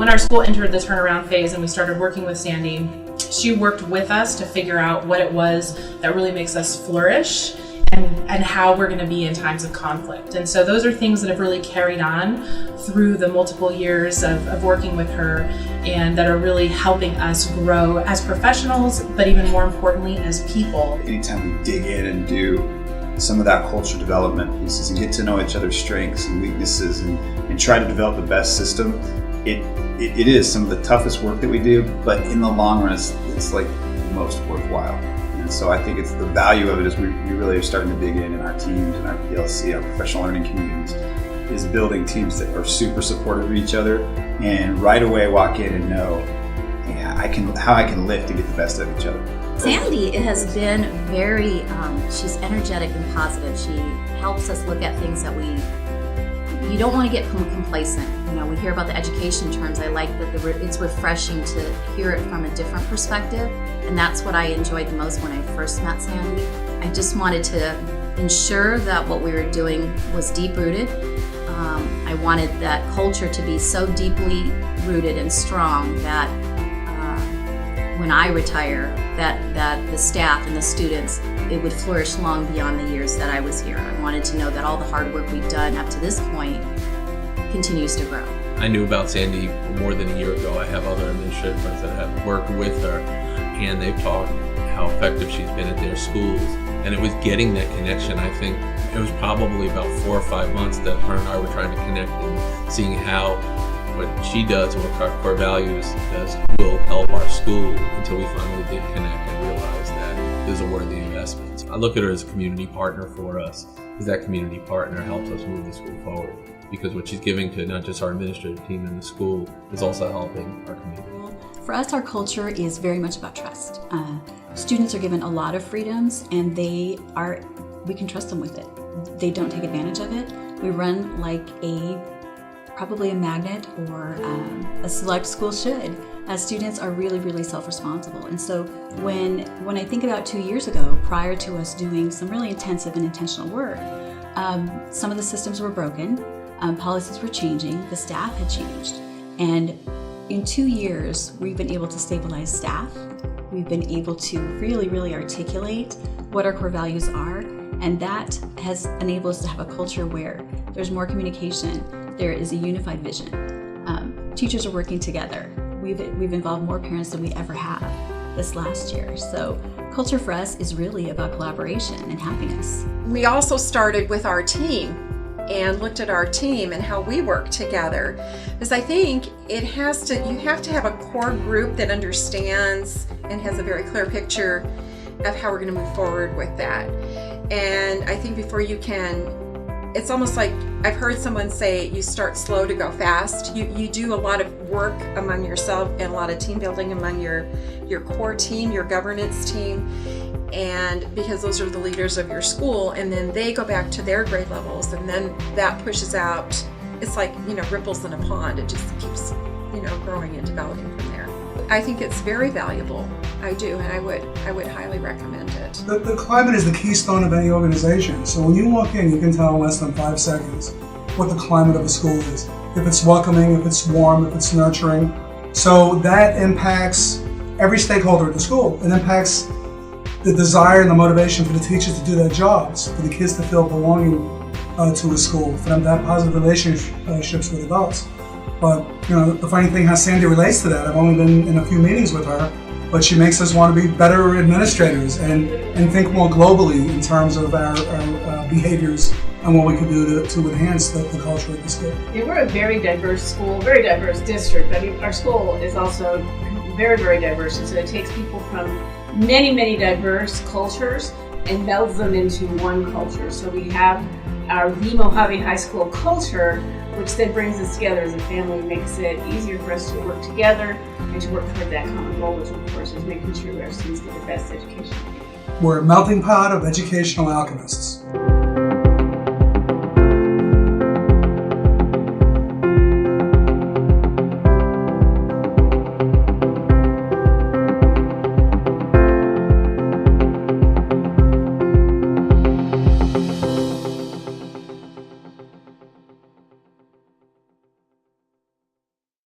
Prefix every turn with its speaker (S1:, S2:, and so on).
S1: when our school entered the turnaround phase and we started working with Sandi, she worked with us to figure out what it was that really makes us flourish and how we're going to be in times of conflict. And so those are things that have really carried on through the multiple years of working with her, and that are really helping us grow as professionals, but even more importantly, as people.
S2: Anytime we dig in and do some of that culture development pieces and get to know each other's strengths and weaknesses and try to develop the best system, it is some of the toughest work that we do, but in the long run, it's like the most worthwhile. And so I think it's the value of it is we really are starting to dig in our teams and our PLC, our professional learning communities, is building teams that are super supportive of each other and right away walk in and know how I can lift to get the best of each other.
S3: Sandi has been very, she's energetic and positive. She helps us look at things that you don't want to get complacent. You know, we hear about the education terms. I like that it's refreshing to hear it from a different perspective, and that's what I enjoyed the most when I first met Sandi. I just wanted to ensure that what we were doing was deep-rooted. I wanted that culture to be so deeply rooted and strong that when I retire, that the staff and the students, it would flourish long beyond the years that I was here. I wanted to know that all the hard work we've done up to this point continues to grow.
S4: I knew about Sandi more than a year ago. I have other administrative friends that have worked with her, and they've talked how effective she's been at their schools. And it was getting that connection. I think it was probably about 4 or 5 months that her and I were trying to connect and seeing how what she does and what our core values does will help our school, until we finally did connect and realize that it is a worthy investment. I look at her as a community partner for us, because that community partner helps us move the school forward, because what she's giving to not just our administrative team in the school is also helping our community.
S5: For us, our culture is very much about trust. Students are given a lot of freedoms, and we can trust them with it. They don't take advantage of it. We run like probably a magnet, or a select school should. Students are really, really self-responsible. And so when I think about 2 years ago, prior to us doing some really intensive and intentional work, some of the systems were broken, policies were changing, the staff had changed. And in 2 years, we've been able to stabilize staff. We've been able to really, really articulate what our core values are. And that has enabled us to have a culture where there's more communication, there is a unified vision. Teachers are working together. We've involved more parents than we ever have this last year. So culture for us is really about collaboration and happiness.
S6: We also started with our team and looked at our team and how we work together, because I think you have to have a core group that understands and has a very clear picture of how we're going to move forward with that. And I think before you can, it's almost like I've heard someone say, you start slow to go fast. You do a lot of work among yourself and a lot of team building among your core team, your governance team, and because those are the leaders of your school, and then they go back to their grade levels, and then that pushes out. It's like, ripples in a pond. It just keeps, growing and developing from there. I think it's very valuable. I do, and I would highly recommend it.
S7: The climate is the keystone of any organization. So when you walk in, you can tell in less than 5 seconds what the climate of a school is. If it's welcoming, if it's warm, if it's nurturing. So that impacts every stakeholder at the school. It impacts the desire and the motivation for the teachers to do their jobs, for the kids to feel belonging to a school, for them to have positive relationships with adults. But the funny thing, how Sandi relates to that, I've only been in a few meetings with her, but she makes us want to be better administrators and think more globally in terms of our behaviors and what we can do to enhance the culture at the school.
S8: Yeah, we're a very diverse school, very diverse district. I mean, our school is also very, very diverse, and so it takes people from many, many diverse cultures and melds them into one culture. So we have our the Mojave High School culture, which then brings us together as a family, makes it easier for us to work together and to work toward that common goal, which of course is making sure our students get the best education.
S7: We're a melting pot of educational alchemists.